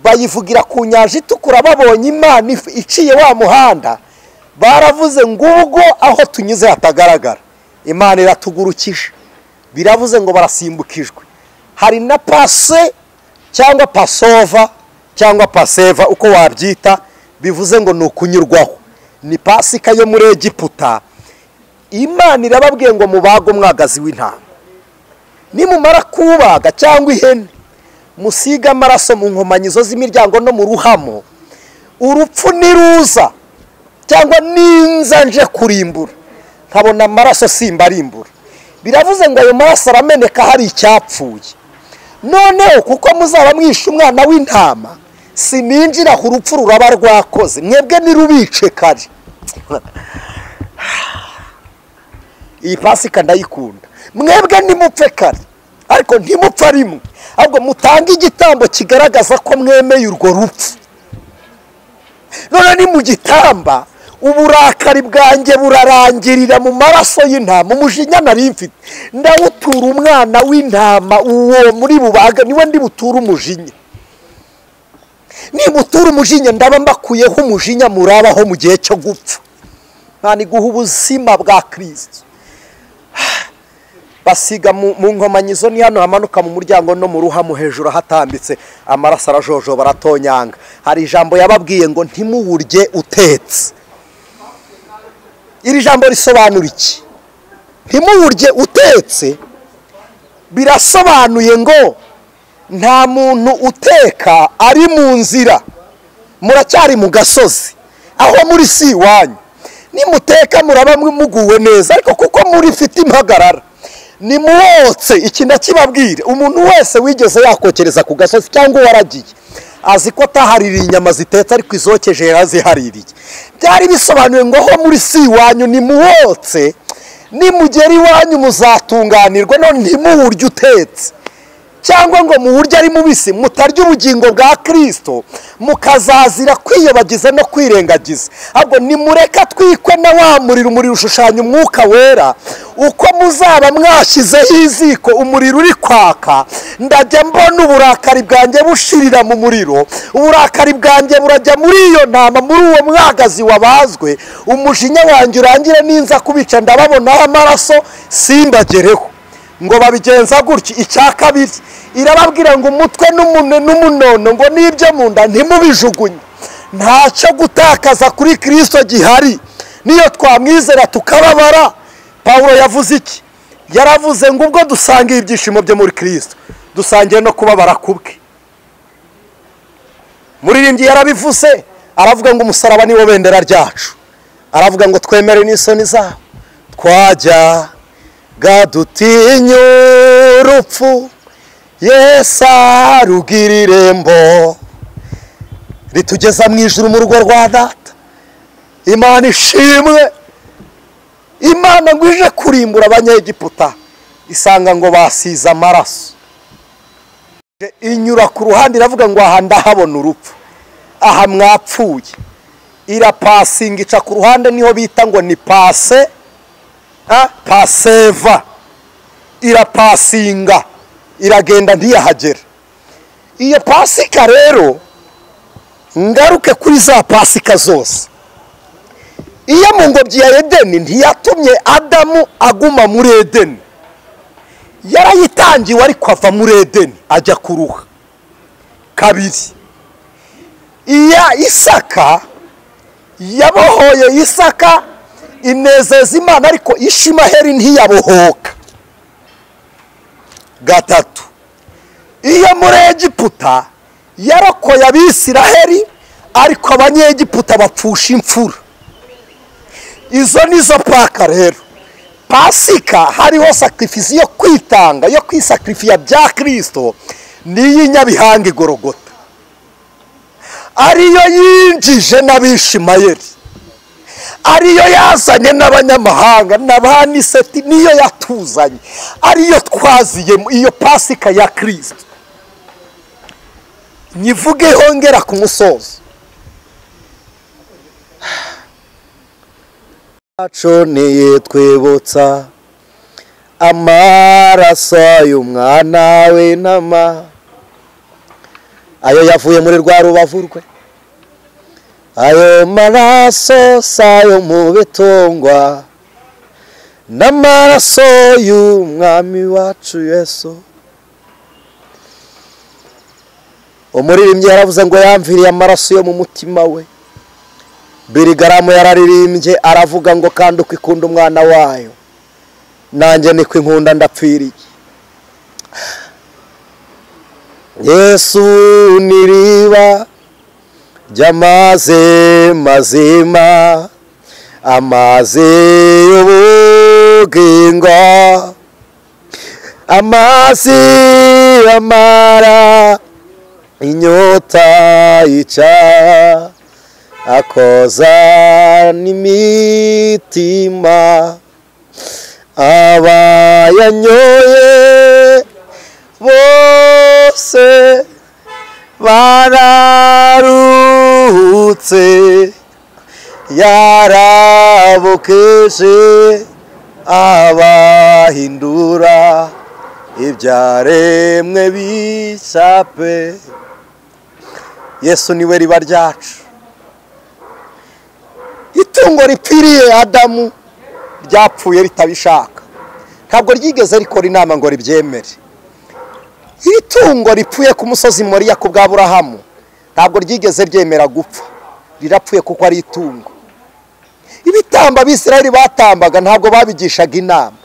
Bayivugira ku nyanja itukura babonye Imana iciye wa muhanda. Baravuze ngo ubwo aho tunyuze hatagaragara Imana iratugurukije. Biravuze ngo barasimbukijwe. Hari na Pase cyangwa Pasova cyangwa Paseva uko wabyita, bivuze ngo ni ukunyurwaho. Ni Pasika yo muri Egiputa. Imana irababwiye ngo mubago mwagazi w'intama. Nimumara kubaga cyangwa ihene musiga amaraso mu nkomanyizo z'imiryango no mu ruhamo, urupfu niruza cyangwa ninza nje kurimbura nkabona amaraso simbarimbura. Biravuze ngo ayo maraso arameneka hari icyapfuye. Noneho kuko muzaba mwishe umwana w'intama sininjira ku rupfu ruraba rwakoze, mwebwe nirubice kare. Iyi Pasika ndayikunda. Mwebwe nimupfe kare ariko ntimupfa rimwe, ahubwo mutanga igitambo kigaragaza ko mwemeye urwo rupfu. None ni mu gitamba uburakari bwanjye burarangirira mu maraso y'intama. Umujinya nari mfite ndawutura umwana w'intama uwo muri bubaga niwe ndi butura umujinya. Nibutura umujinya ndaba mbakuyeho umujinya murabaho mu gihe cyo gupfa. Nani guha ubuzima bwa Kristo. Basiga mu nkomanyizo ni hano hamanuka mu muryango no mu ruhamo hejuru hatambitse amaraso arajojo baratonyanga. Hari ijambo yababwiye ngo ntimuwurye utetse. Iri jambo risobanura iki? Ntimuwurye utetse birasobanuye ngo nta muntu uteka ari mu nzira, muracyari mu gasozi aho muri si wanyu. Nimuteka muraba muguwe neza, ariko kuko muri fite impagarara nimuwotse. Iki ndakibabwire, umuntu wese wigeze yakokereza ku gasozi cyangwa waragiye azi ko taharira inyama zitetse ariko izokeje yarazihaririye. Byari bisobanuye ngo aho muri si wanyu nimuwotse, nimugera iwanyu muzatunganirwa. None ntimuwurye utetse cyangwa ngo muwurye ari mubisi, mutarya ubugingo bwa Kristo mukazazira kwiyobagiza no kwirengagiza. Ahubwo nimureka twikwe na wa umuriro ushushanya umwuka wera. Uko muzaba mwashyizeho iziko umuriro uri kwaka, ndajya mbona uburakari bwanjye bushirira mu muriro. Uburakari bwanjye burajya muri iyo ntama, muri uwo mwagazi wabazwe. Umujinya wanjye urangire ninza kubica ndababonaho amaraso simbagereho. Ngo babigenza gutyo. Icya kabiri irababwira ngo umutwe n'umunono ngo nibyo mu nda ntimubijugunye. Ntacyo gutakaza kuri Kristo gihari niyo twamwizera tukababara. Paulo yavuze iki? Yaravuze ngo ubwo dusangiye ibyishimo byo muri Kristo dusangiye no kubabara kubwe. Muririmbyi yarabivuze aravuga ngo umusaraba niwo bendera ryacu. Aravuga ngo twemere n'isoni zawo twajya gadutinya urupfu, Yesu arugira irembo ritugeza mu ijuru mu rugo rwa Data. Imana ishimwe. Imana ngo ije kurimbura abanyegiputa isanga ngo basize amaraso, inyura ku ruhande iravuga ngo aha ndahabona urupfu, aha mwapfuye. Irapasinga ica ku ruhande, niho bita ngo ni paseva. Irapasinga iragenda ntiyahagera. Iyo Pasika rero, ngaruke kuri za Pasika zose, iyo mu ngobyi ya Edeni ntiyatumye Adamu aguma muri Edeni, yarayitangiwe ariko ava muri Edeni ajya kuruha. Kabiri, iya Isaka yabohoye Isaka inezeza Imana ariko Ishimaheli ntiyabohoka. Gatatu, iyo muri Egiputa yarokoye Abisiraheli ariko abanyegiputa bapfusha imfura. Izo nizo paka rero. Pasika hariho sacrifice yo kwitanga, yo kwisakrifiya bya Kristo, niyi Nyabihanga igorogota, ariyo yinjije n'Abishimayeli, ariyo yazanye n'abanyamahanga n'ANICET, niyo yatuzanye, ariyo twaziye iyo Pasika ya Kristo. Nyivuge hongera ku musozo. Aconeye twebotsa amaraso y'umwana w'intama, ayo yavuye muri rwa rubavu rwe. Ayo maraso sayo mu bitungwa n'amaraso y'umwami wacu Yesu. Umuririmbyi yaravuze ngo yamviriye amaraso yo mu mutima we. Birigaramu yararirimbye aravuga ngo kandi uko ikunda umwana wayo, nanjye niko inkunda ndapfiriye. Yesu niriba ry'amazi mazima, amazi y'ubugingo, amazi amara inyota yica, akoza n'imitima abayanyoye bose bararuhutse, yarabokeje abahindura ibyaremwe bishape. Yesu niwe riba ryacu. Itungo ripfiriye Adamu ryapfuye ritabishaka, ntabwo ryigeze rikora inama ngo ribyemere. Itungo ripfuye ku musozi Moriya ku bwa Aburahamu ntabwo ryigeze ryemera gupfa, rirapfuye kuko ari itungo. Ibitamba Abisiraheli batambaga ntabwo babigishaga inama,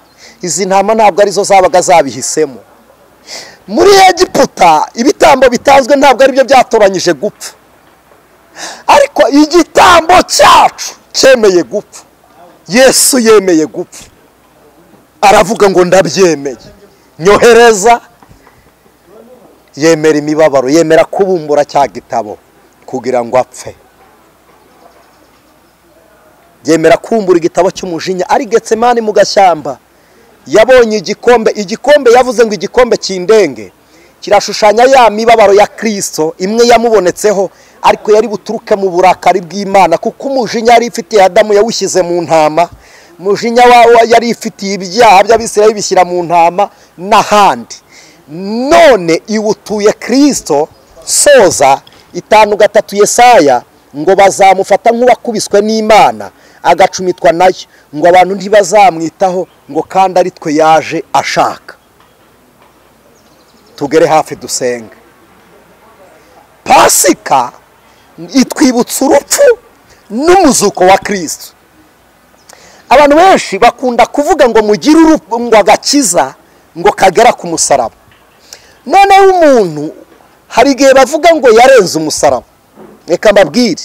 izi ntama ntabwo arizo zabaga zabihisemo. Muri Egiputa ibitambo bitanzwe ntabwo ari byo byatoranyije gupfa, ariko igitambo cyacu cyemeye gupfa. Yesu yemeye gupfa, aravuga ngo ndabyemeye, nyohereza. Yemera imibabaro, yemera kubumbura cya gitabo kugira ngo apfe, yemera kubumbura igitabo cy'umujinya. Ari Getsemani mu gashyamba yabonye igikombe yavuze ngo igikombe kindenge, kirashushanya ya mibabaro ya Kristo imwe yamubonetseho, ariko yari buturuke mu burakari bw'Imana, kuko umujinya yari ifitiye Adamu yawushyize mu ntama, umujinya yari ifitiye ibyaha by'Abisirayeli bishyira mu ntama n'ahandi. None iwutuye Kristo. Soza 5:3 Yesaya ngo bazamufata nk'uwakubiswe n'Imana agacumitwa nayo, ngo abantu ntibazamwitaho, ngo kandi ari twe yaje ashaka. Tugere hafi dusenga. Pasika itwibutsa urupfu n'umuzuko wa Kristo. Abantu benshi bakunda kuvuga ngo mugire urupfu ngo agakiza ngo kagera ku musaraba. None umuntu hari igihe bavuga ngo yarenze umusaraba. Reka mbabwire,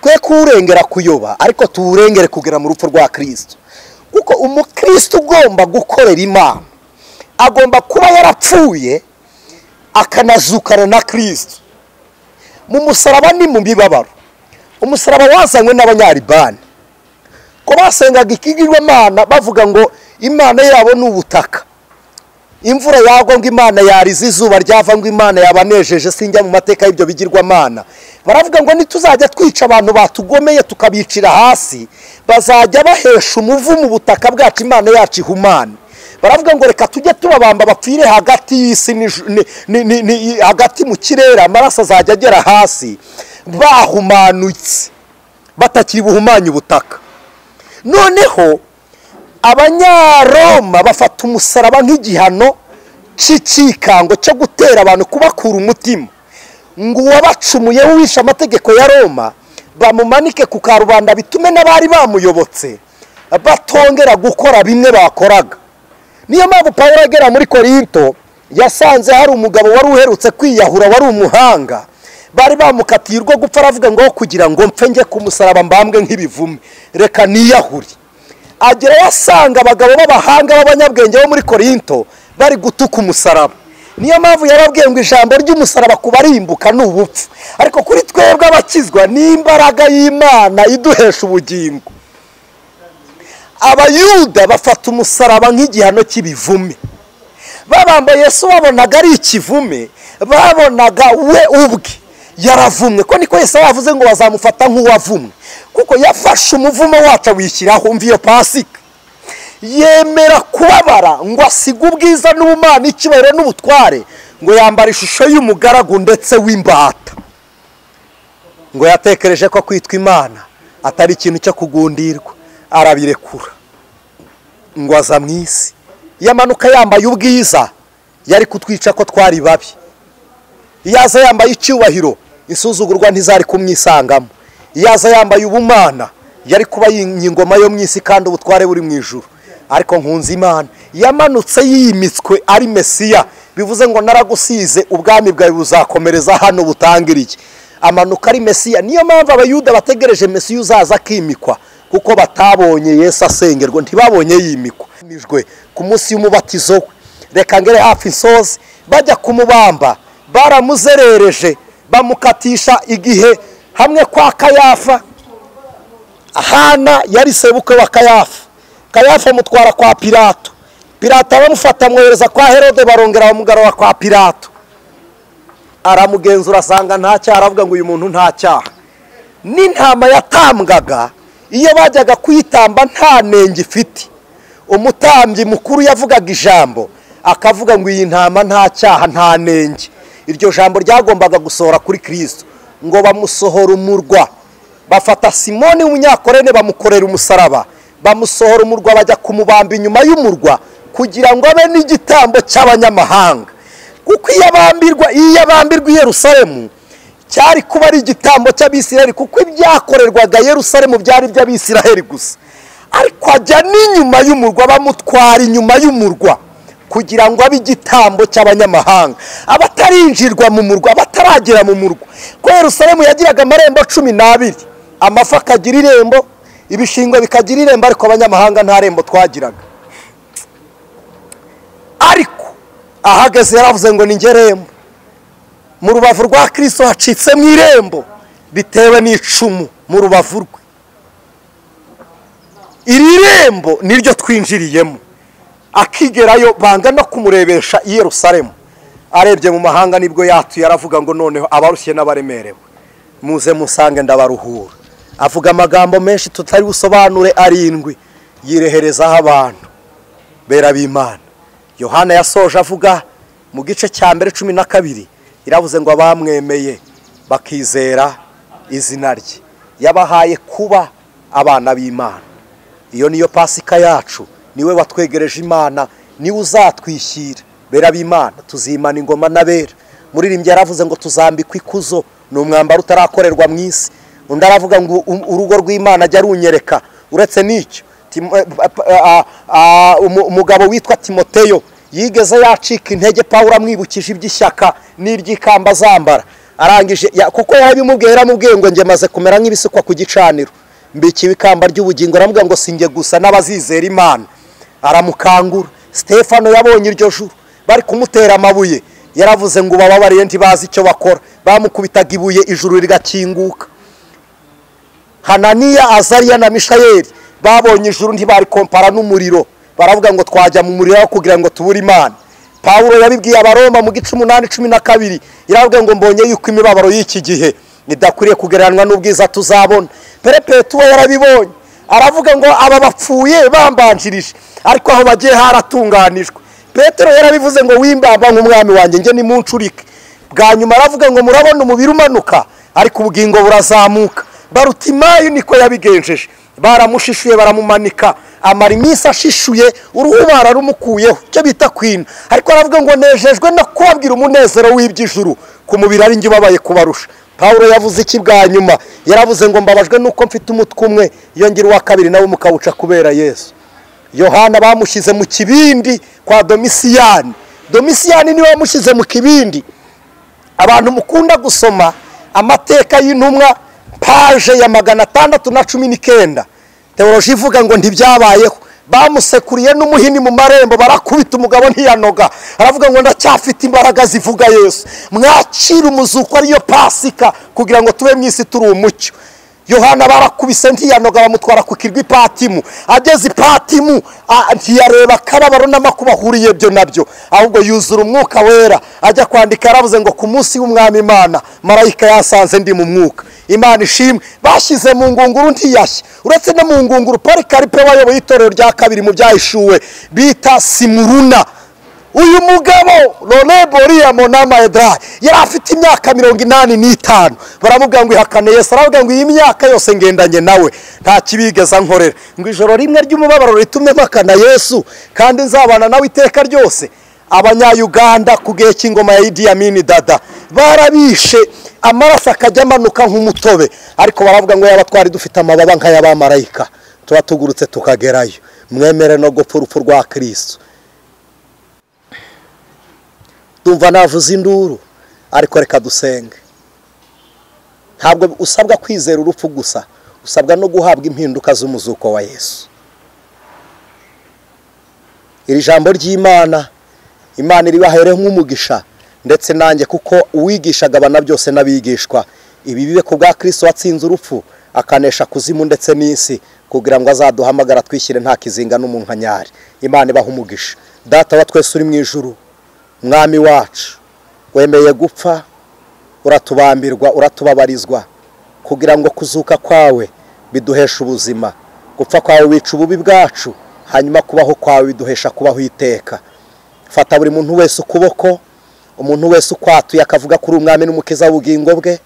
twe kurengera kuyoba ariko tuwurengere kugera mu rupfu rwa Kristo, kuko umukristo ugomba gukorera Imana agomba kuba yarapfuye akanazukana na Kristo. Mu musaraba ni mu bibabaro. Umusaraba wazanywe n'abanyaribani ko basengaga ikigirwamana bavuga ngo imana yabo ni ubutaka, imvura yagwa ngo imana yariza, izuba ryava ngo imana yabanejeje. Sinjya mu mateka y'ibyo bigirwamana. Baravuga ngo nituzajya twica abantu batugomeye tukabicira hasi, bazajya bahesha umuvu mu butaka bwacu, imana yacu ihumane. Baravuga ngo reka tujye tubabamba bapfire hagati y'isi hagati mu kirere, amaraso azajya agera hasi bahumanutse, batakiri buhumanye ubutaka. Noneho abanyaroma bafata umusaraba nk'igihano cy'ikikango cyo gutera abantu kubakura umutima, ngo uwabacumuye wishe amategeko ya Roma bamumanike ku karubanda, bitume n'abari bamuyobotse batongera gukora bimwe bakoraga. Niyo mpamvu Pawulo agera muri Korinto yasanze hari umugabo wari uherutse kwiyahura, wari umuhanga, bari bamukatiye urwo gupfa. Aravuga ngo kugira ngo mpfe njye ku musaraba mbambwe nk'ibivume, reka niyahure. Agera yasanga abagabo b'abahanga b'abanyabwenge bo muri Korinto bari gutuka umusaraba. Niyo mpamvu yarabwiye ngo ijambo ry'umusaraba kubarimbuka ni ubupfu, ariko kuri twebwe abakizwa ni imbaraga y'Imana iduhesha ubugingo. Abayuda bafata umusaraba nk'igihano cy'ibivume. Babamba Yesu babonaga ari ikivume, babonaga we ubwe yaravumwe. Ko niko Yesu yavuze ngo bazamufata nk'uwavumwe, kuko yafashe umuvumo wacu wishyiraho. Mviyo Pasika yemera kubabara ngo asige ubwiza n'ubumana, icyubahiro n'ubutware, ngo yambara ishusho y'umugaragu ndetse w'imbata. Ngo yatekereje ko kwitwa Imana atari ikintu cyo kugundirwa, arabirekura ngo aza mu isi. Yamanuka yambaye ubwiza, yari kutwica ko twari babi. Yaza yambaye icyubahiro, insuzugurwa ntizari kumwisangamo. Yaza yambaye ubumana, yari kuba yingoma yo mu isi kandi ubutware buri mu ijuru. Ariko nkunze Imana, yamanutse yimitswe ari Mesiya, bivuze ngo naragusize ubwami bwawe buzakomereza hano butangiriye. Amanuka ari Mesiya. Niyo mpamvu abayuda bategereje Mesiya uzaza akimikwa, kuko batabonye Yesu asengerwa, ntibabonye yimikwa. Nijwe ku munsi y'umubatizo we, reka ngere hafi insozi, bajya kumubamba baramuzerereje, bamukatisha igihe hamwe kwa Kayafa. Hana yari sebukwe wa Kayafa. Kayafa mutwara kwa Pilato. Pilato bamufata mwohereza kwa Herode, barongera bamugarura kwa Pilato. Aramugenzura asanga nta cyaha, aravuga ngo uyu muntu nta cyaha. N'intama yatambwaga, iyo bajyaga kuyitamba nta nenge ifite. Umutambyi mukuru yavugaga ijambo akavuga ngo iyi ntama nta cyaha nta nenge. Iryo jambo ryagombaga gusohora kuri Kristo. Ngo bamusohora umurwa, bafata Simoni w'umunyakorene bamukorera umusaraba, bamusohora umurwa, bajya kumubamba inyuma y'umurwa kugira ngo abe n'igitambo cy'abanyamahanga. Kuko iyo abambirwa i Yerusalemu cyari kuba ari igitambo cy'Abisiraheli, kuko ibyakorerwaga Yerusalemu byari iby'Abisiraheli gusa. Ariko ajya n'inyuma y'umurwa, bamutwara inyuma y'umurwa kugira ngo abe igitambo cy'abanyamahanga, abatarinjirwa mu murwa, bataragera mu murwa. Ko Yerusalemu yagiraga amarembo 12, amafa akagira irembo, ibishingwe bikagira irembo, ariko abanyamahanga nta rembo twagiraga. Ariko ahagaze yaravuze ngo ni ngerembo. Mu rubavu rwa Kristo hacitse mu irembo bitewe n'icumu mu rubavu rwe. Iri rembo niryo twinjiriyemo. Akigerayo banga no kumurebesha i Yerusalemu. Arebye mu mahanga nibwo yatuye, aravuga ngo noneho abarushye n'abaremerewe muze musange ndabaruhura. Avuga amagambo menshi tutari busobanure 7, yireherezaho abantu bera b'Imana. Yohana yasoje avuga mu gice cya mbere 12, iravuze ngo abamwemeye bakizera izina rye yabahaye kuba abana b'Imana. Iyo niyo Pasika yacu, niwe watwegereje Imana, niwe uzatwishyira bera b'Imana. Tuzimana ingoma n'abera. Muririmbyi yaravuze ngo tuzambikwa ikuzo, n'umwambaro utarakorerwa mu isi. Undi aravuga ngo urugo rw'Imana ajya runyereka. Uretse n'icyo, umugabo witwa Timoteyo yigeze yacika intege Pawulo amwibukije iby'ishyaka n'iry'ikamba zambara. Arangije kuko yabimubwira mubwiye ngo nge maze kumera nk'ibisukwa ku gicaniro, mbikiwe ikamba ry'ubugingo. Aravuga ngo singe gusa n'abazizera Imana. Aramukangura. Stefano yabonye iryo juru bari kumutera amabuye, yaravuze ngo bababariye ntibazi icyo bakora. Bamukubitaga ibuye ijuru rigakinguka. Hananiya, Azariya na Mishayeli babonye ijuru ntibari kompara n'umuriro baravuga ngo twajya mu muriro kugira ngo tubure Imana. Pawulo yabibwiye abaroma mu gice 8:12 iravuga ngo mbonye yuko imibabaro y'iki gihe idakwiriye kugereranwa n'ubwiza tuzabona. Perepetuwe yarabibonye aravuga ngo aba bapfuye bambanjirije ariko aho bagiye haratunganijwe. Petero yarabivuze ngo wimbamba nk'umwami wanjye nge nimuncurike. Bwa nyuma aravuga ngo murabona umubiri umanuka ariko ubugingo burazamuka. Barutimayo niko yabigenjeje, baramushishuye baramumanika amara iminsi ashishuye uruhu bararumukuyeho cyo bita kwina, ariko aravuga ngo nejejwe no kubabwira umunezero w'iby'ijuru ku mubiri ari njye ubabaye kubarusha. Pawulo yavuze iki bwa nyuma? Yaravuze ngo mbabajwe nuko mfite umutwe umwe yongera uwa kabiri nawe mukawuca kubera Yesu. Yohana bamushyize mu kibindi kwa Domisiyani. Domisiyani niwe wamushyize mu kibindi. Abantu mukunda gusoma amateka y'intumwa page ya 619 teoloji ivuga ngo ntibyabayeho. Bamusekuriye n'umuhini mu marembo barakubita umugabo ntiyanoga, aravuga ngo ndacyafite imbaraga zivuga Yesu. Mwakira umuzuko ariyo Pasika kugira ngo tube mwisi turi umucyo. Yohana barakubise ntiyanoga bamutwara ku kirwa Ipatimu. Ageze Ipatimu ntiyareba kababaro n'amakuba ahuriye byo nabyo, ahubwo yuzura umwuka wera ajya kwandika aravuze ngo ku munsi w'umwami Imana marayika yasanze ndi mu mwuka. Imana ishimwe. Bashyize mu ngunguru ntiyashye, uretse no mu ngunguru Polikaripe wayoboye itorero rya kabiri mu byahishuwe bita Simuruna. Uyu mugabo Loleboria Monama Edra yari afite imyaka 85. Baramubwira ngo ihakane Yesu, aravuga ngo iyi myaka yose ngendanye nawe nta kibigeza nkorera, ngo ijoro rimwe ry'umubabaro ritumye makana Yesu kandi nzabana nawe iteka ryose. Abanya-Uganda ku gihe cy'ingoma ya Idi Amin Dada barabishe amaraso akajya amanuka nk'umutobe, ariko baravuga ngo yaba twari dufite amababa nk'ay'abamarayika tuba tugurutse tukagerayo. Mwemere no gupfa urupfu rwa Kristo. Dumva navuze induru ariko reka dusenge. Ntabwo usabwa kwizera urupfu gusa, usabwa no guhabwa impinduka z'umuzuko wa Yesu. Iri jambo ry'Imana Imana iribahere nk'umugisha ndetse nanjye kuko uwigishaga abana byose n'abigishwa ibi bibe ku bwa Kristo watsinze urupfu akanesha kuzimu ndetse n'isi kugira ngo azaduhamagara twishyire nta kizinga n'umunkanyari. Imana ibaha umugisha. Data wa twese uri mu ijuru, mwami wacu, wemeye gupfa uratubambirwa uratubabarizwa kugira ngo kuzuka kwawe biduhesha ubuzima. Gupfa kwawe wica ububi bwacu, hanyuma kubaho kwawe biduhesha kubaho iteka. Fata buri muntu wese ukuboko, umuntu wese ukwatuye akavuga kuri umwami n'umukiza w'ubugingo bwe,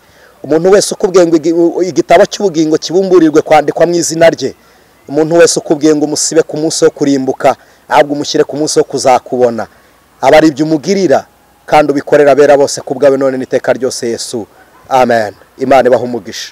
umuntu wese ukubwiye ngo igitabo cy'ubugingo kibumburirwe kwandikwa mu izina rye, umuntu wese ukubwiye ngo umusibe ku munsi wo kurimbuka ahubwo umushyire ku munsi wo kuzakubona. Aba ari ibyo umugirira kandi ubikorera abera bose kubwawe none n'iteka ryose Yesu. Amen. Imana ibaha umugisha.